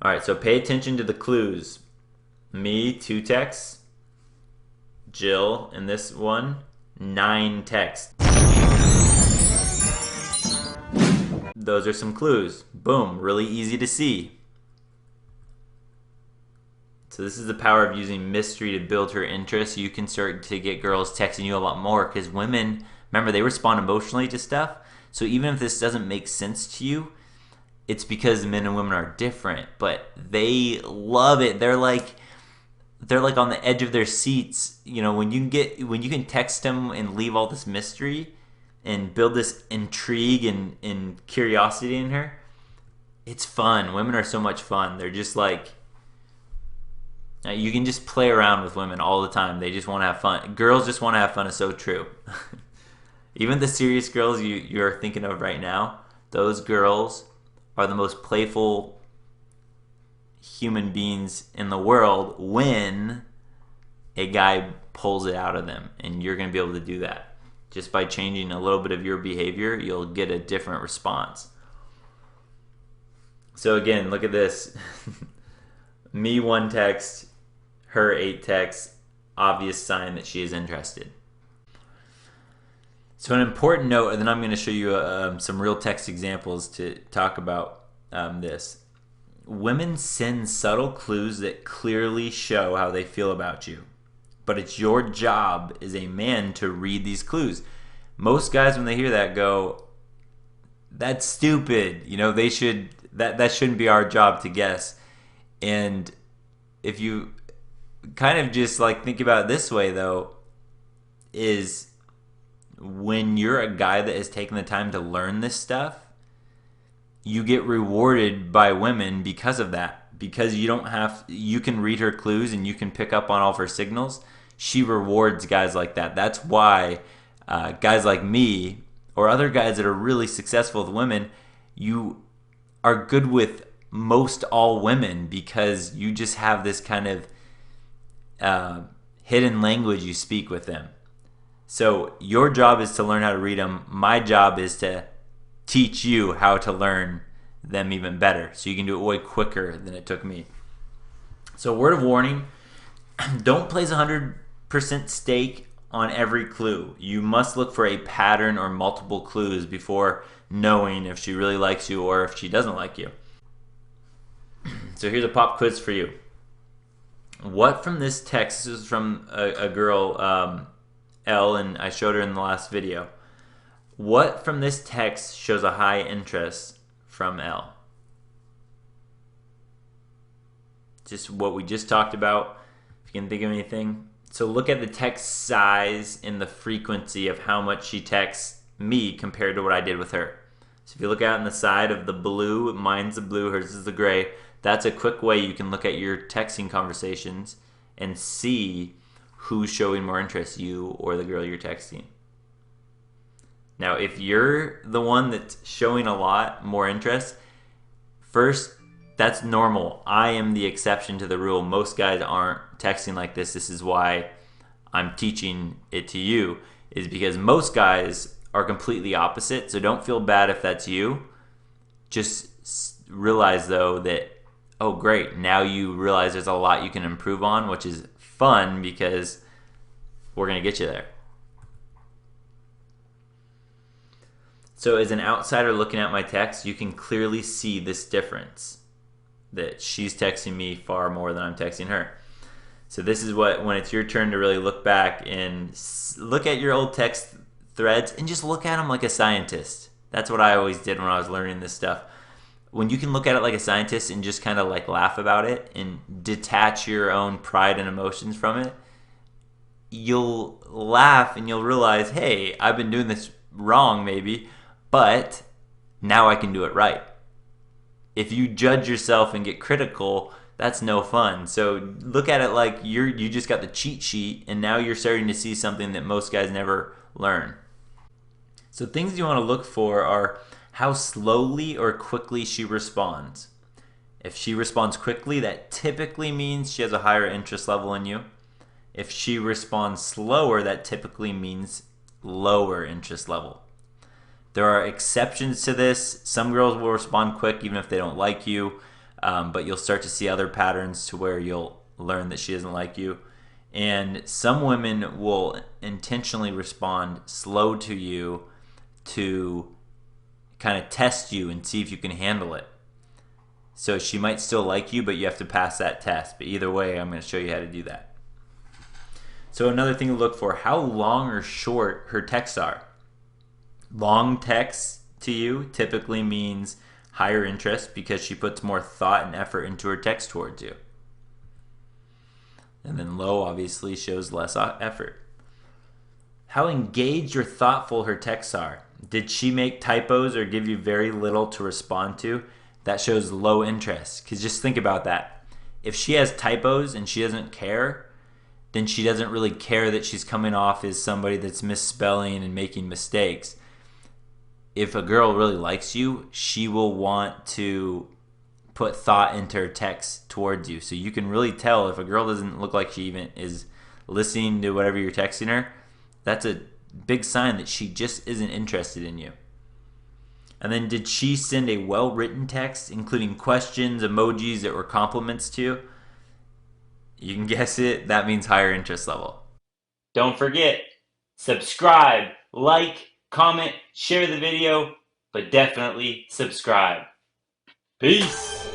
All right, so pay attention to the clues. Me, 2 texts. Jill, in this one, 9 texts. Those are some clues. Boom, really easy to see. So this is the power of using mystery to build her interest. You can start to get girls texting you a lot more because women, remember, they respond emotionally to stuff. So even if this doesn't make sense to you, it's because men and women are different, but they love it. They're like on the edge of their seats. You know, when you can text them and leave all this mystery and build this intrigue and curiosity in her, it's fun. Women are so much fun. They're just like, you can just play around with women all the time. They just want to have fun. Girls just want to have fun is so true. Even the serious girls you're thinking of right now, those girls are the most playful human beings in the world when a guy pulls it out of them. And you're going to be able to do that. Just by changing a little bit of your behavior, you'll get a different response. So again, look at this. Me, 1 text, her 8 texts, obvious sign that she is interested. So an important note, and then I'm going to show you some real text examples to talk about this. Women send subtle clues that clearly show how they feel about you. But it's your job as a man to read these clues. Most guys, when they hear that, go, that's stupid. You know, that shouldn't be our job to guess. And if you kind of just like think about it this way, though, is when you're a guy that has taken the time to learn this stuff, you get rewarded by women because of that. Because you can read her clues and you can pick up on all of her signals. She rewards guys like that. That's why guys like me or other guys that are really successful with women, you are good with most all women because you just have this kind of hidden language you speak with them. So your job is to learn how to read them. My job is to teach you how to learn them even better, so you can do it way quicker than it took me. So word of warning, don't place 100% stake on every clue. You must look for a pattern or multiple clues before knowing if she really likes you or if she doesn't like you. So here's a pop quiz for you. What from this text, this is from a girl, Elle, and I showed her in the last video. What from this text shows a high interest from Elle? Just what we just talked about, if you can think of anything. So look at the text size and the frequency of how much she texts me compared to what I did with her. So if you look out on the side of the blue, mine's the blue, hers is the gray. That's a quick way you can look at your texting conversations and see who's showing more interest, you or the girl you're texting. Now, if you're the one that's showing a lot more interest, first, that's normal. I am the exception to the rule. Most guys aren't texting like this. This is why I'm teaching it to you, is because most guys are completely opposite. So don't feel bad if that's you. Just realize, though, that, oh, great, now you realize there's a lot you can improve on, which is fun because we're going to get you there. So as an outsider looking at my text, you can clearly see this difference, that she's texting me far more than I'm texting her. So this is what, when it's your turn to really look back and look at your old text threads and just look at them like a scientist. That's what I always did when I was learning this stuff. When you can look at it like a scientist and just kind of like laugh about it and detach your own pride and emotions from it, you'll laugh and you'll realize, hey, I've been doing this wrong maybe, but now I can do it right. If you judge yourself and get critical, that's no fun. So look at it like you just got the cheat sheet and now you're starting to see something that most guys never learn. So things you want to look for are how slowly or quickly she responds. If she responds quickly, that typically means she has a higher interest level in you. If she responds slower, that typically means lower interest level. There are exceptions to this. Some girls will respond quick even if they don't like you. but you'll start to see other patterns to where you'll learn that she doesn't like you. And some women will intentionally respond slow to you to kind of test you and see if you can handle it. So she might still like you, but you have to pass that test. But either way, I'm going to show you how to do that. So another thing to look for, how long or short her texts are. Long texts to you typically means higher interest because she puts more thought and effort into her text towards you. And then low obviously shows less effort. How engaged or thoughtful her texts are. Did she make typos or give you very little to respond to? That shows low interest. Because just think about that. If she has typos and she doesn't care, then she doesn't really care that she's coming off as somebody that's misspelling and making mistakes. If a girl really likes you, she will want to put thought into her text towards you. So you can really tell if a girl doesn't look like she even is listening to whatever you're texting her. That's a big sign that she just isn't interested in you. And then did she send a well-written text, including questions, emojis that were compliments to you? You can guess it. That means higher interest level. Don't forget, subscribe, like, comment, share the video, but definitely subscribe. Peace.